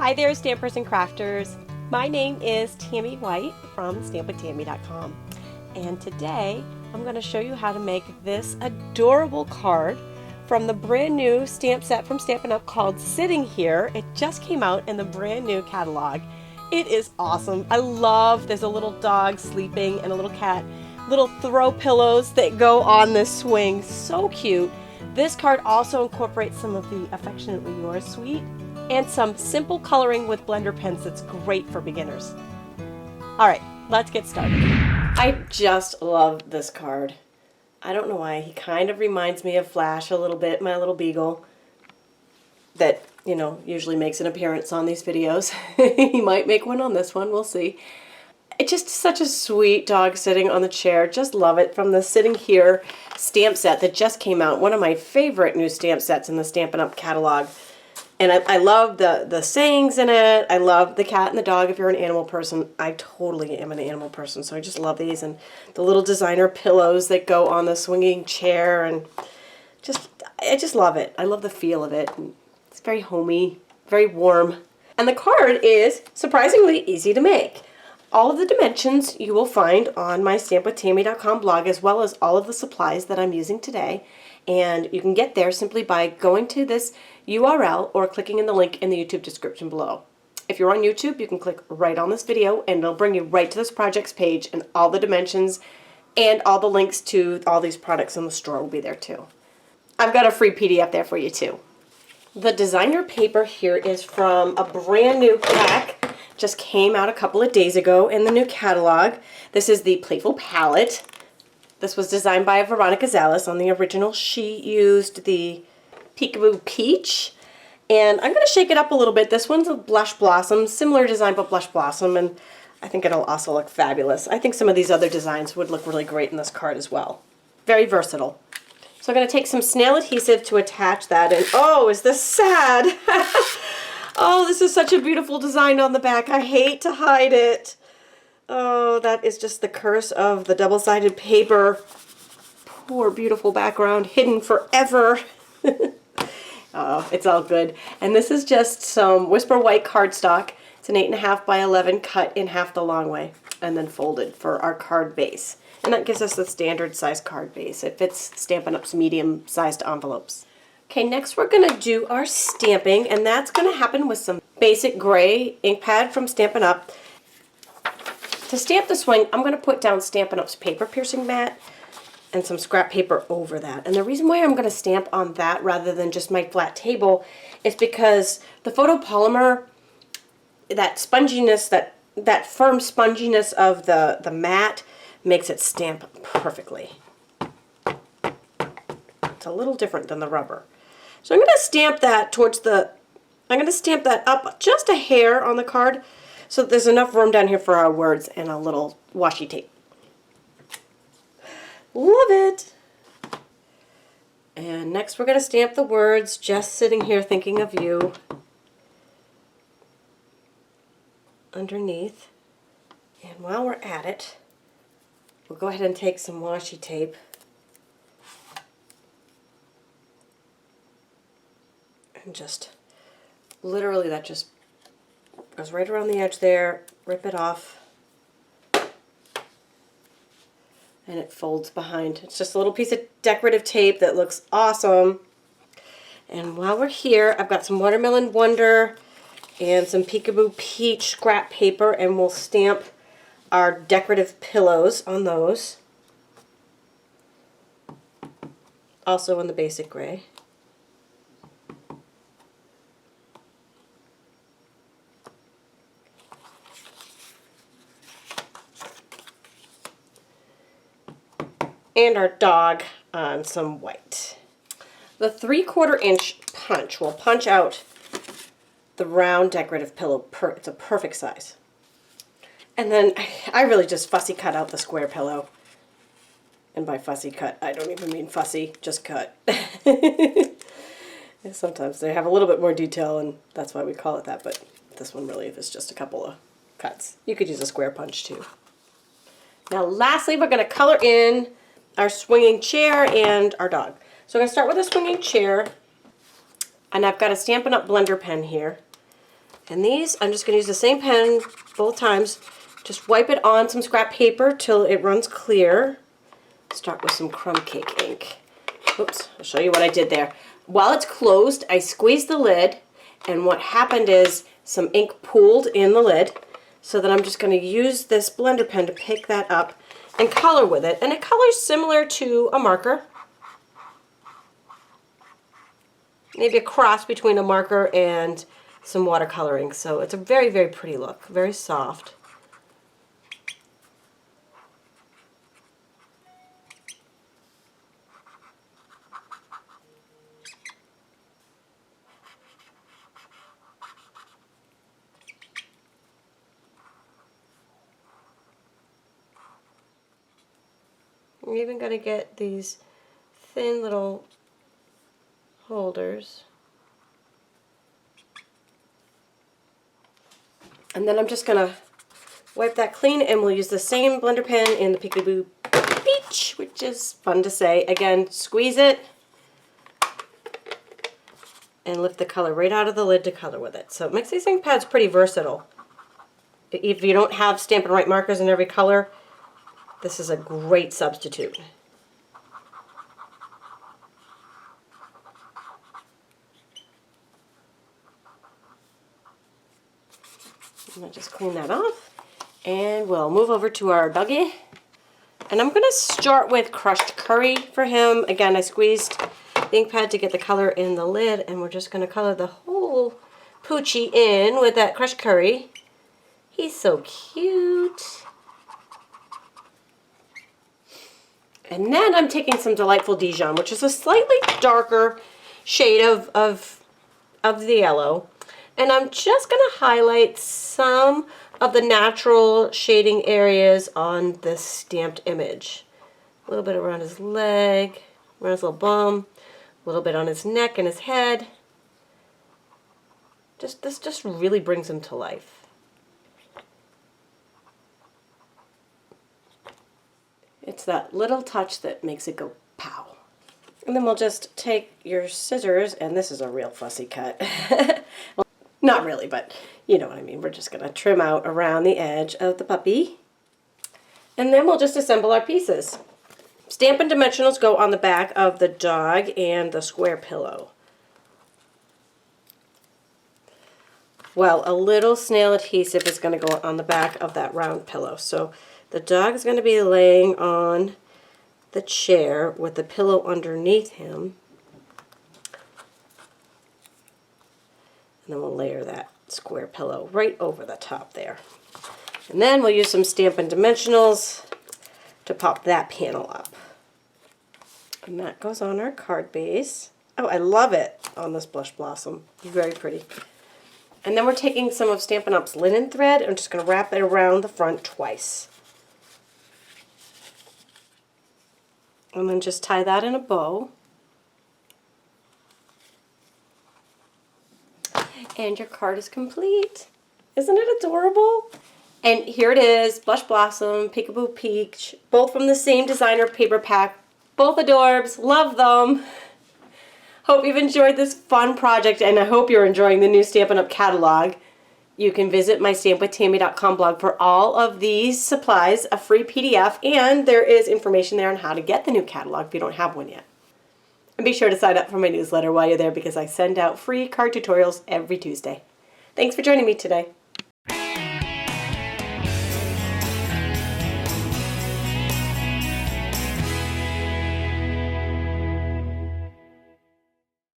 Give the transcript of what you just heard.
Hi there, Stampers and Crafters. My name is Tammy White from stampwithtammy.com, and today I'm going to show you how to make this adorable card from the brand new stamp set from Stampin' Up! Called Sitting Here. It just came out in the brand new catalog. It is awesome. I love, there's a little dog sleeping and a little cat, little throw pillows that go on this swing. So cute. This card also incorporates some of the Affectionately Yours suite and some simple coloring with blender pens that's great for beginners. Alright, let's get started. I just love this card. I don't know why, he kind of reminds me of Flash a little bit, my little beagle that, you know, usually makes an appearance on these videos. He might make one on this one, we'll see. It's just such a sweet dog sitting on the chair. Just love it. From the Sitting Here stamp set that just came out. One of my favorite new stamp sets in the Stampin' Up! Catalog. And I love the sayings in it. I love the cat and the dog if you're an animal person. I totally am an animal person, so I just love these. And the little designer pillows that go on the swinging chair. And I just love it. I love the feel of it. It's very homey, very warm. And the card is surprisingly easy to make. All of the dimensions you will find on my stampwithtammy.com blog, as well as all of the supplies that I'm using today. And you can get there simply by going to this URL or clicking in the link in the YouTube description below. If you're on YouTube, you can click right on this video and it'll bring you right to this projects page, and all the dimensions and all the links to all these products in the store will be there too. I've got a free PDF there for you too. The designer paper here is from a brand new pack. Just came out a couple of days ago in the new catalog. This is the Playful Palette. This was designed by Veronica Zales. On the original, she used the Peekaboo Peach. And I'm going to shake it up a little bit. This one's a Blush Blossom, similar design but Blush Blossom, and I think it'll also look fabulous. I think some of these other designs would look really great in this card as well. Very versatile. So I'm going to take some snail adhesive to attach that, and oh, is this sad? Oh, this is such a beautiful design on the back. I hate to hide it. Oh, that is just the curse of the double-sided paper. Poor beautiful background, hidden forever. Oh, it's all good. And this is just some Whisper White cardstock. It's an 8.5 by 11 cut in half the long way and then folded for our card base. And that gives us the standard size card base. It fits Stampin' Up's medium-sized envelopes. Okay, next we're going to do our stamping, and that's going to happen with some basic gray ink pad from Stampin' Up. To stamp the swing, I'm going to put down Stampin' Up's paper piercing mat and some scrap paper over that. And the reason why I'm going to stamp on that rather than just my flat table is because the photopolymer, that sponginess, that firm sponginess of the mat makes it stamp perfectly. It's a little different than the rubber. So I'm going to stamp that I'm going to stamp that up just a hair on the card so that there's enough room down here for our words and a little washi tape. Love it! And next we're going to stamp the words, Just Sitting Here Thinking of You, underneath. And while we're at it, we'll go ahead and take some washi tape and just, literally that just goes right around the edge there, rip it off, and it folds behind. It's just a little piece of decorative tape that looks awesome. And while we're here, I've got some Watermelon Wonder and some Peekaboo Peach scrap paper, and we'll stamp our decorative pillows on those. Also in the basic gray. And our dog on some white. The 3/4 inch punch will punch out the round decorative pillow. It's a perfect size. And then I really just fussy cut out the square pillow. And by fussy cut, I don't even mean fussy, just cut. Sometimes they have a little bit more detail, and that's why we call it that, but this one really is just a couple of cuts. You could use a square punch too. Now lastly, we're going to color in our swinging chair and our dog. So I'm going to start with a swinging chair, and I've got a Stampin' Up! Blender pen here. And these, I'm just going to use the same pen both times. Just wipe it on some scrap paper till it runs clear. Start with some crumb cake ink. Oops, I'll show you what I did there. While it's closed, I squeezed the lid, and what happened is some ink pooled in the lid. So then I'm just going to use this blender pen to pick that up and color with it. And it colors similar to a marker. Maybe a cross between a marker and some watercoloring. So it's a very, very pretty look. Very soft. I'm even going to get these thin little holders. And then I'm just going to wipe that clean, and we'll use the same blender pen in the Peekaboo Peach, which is fun to say. Again, squeeze it and lift the color right out of the lid to color with it. So it makes these ink pads pretty versatile. If you don't have Stampin' Write markers in every color, this is a great substitute. I'm going to just clean that off, and we'll move over to our doggy. And I'm going to start with crushed curry for him. Again, I squeezed the ink pad to get the color in the lid, and we're just going to color the whole Poochie in with that crushed curry. He's so cute. And then I'm taking some Delightful Dijon, which is a slightly darker shade of the yellow. And I'm just going to highlight some of the natural shading areas on this stamped image. A little bit around his leg, around his little bum, a little bit on his neck and his head. This just really brings him to life. It's that little touch that makes it go pow. And then we'll just take your scissors, and this is a real fussy cut. Well, not really, but you know what I mean. We're just going to trim out around the edge of the puppy. And then we'll just assemble our pieces. Stampin' Dimensionals go on the back of the dog and the square pillow. Well, a little snail adhesive is going to go on the back of that round pillow. So the dog is going to be laying on the chair with the pillow underneath him. And then we'll layer that square pillow right over the top there. And then we'll use some Stampin' Dimensionals to pop that panel up. And that goes on our card base. Oh, I love it on this Blush Blossom. Very pretty. And then we're taking some of Stampin' Up's linen thread and I'm just going to wrap it around the front twice. And then just tie that in a bow. And your card is complete. Isn't it adorable? And here it is, Blush Blossom, Peekaboo Peach, both from the same designer paper pack. Both adorbs, love them. Hope you've enjoyed this fun project, and I hope you're enjoying the new Stampin' Up! Catalog. You can visit my stampwithtammy.com blog for all of these supplies, a free PDF, and there is information there on how to get the new catalog if you don't have one yet. And be sure to sign up for my newsletter while you're there because I send out free card tutorials every Tuesday. Thanks for joining me today.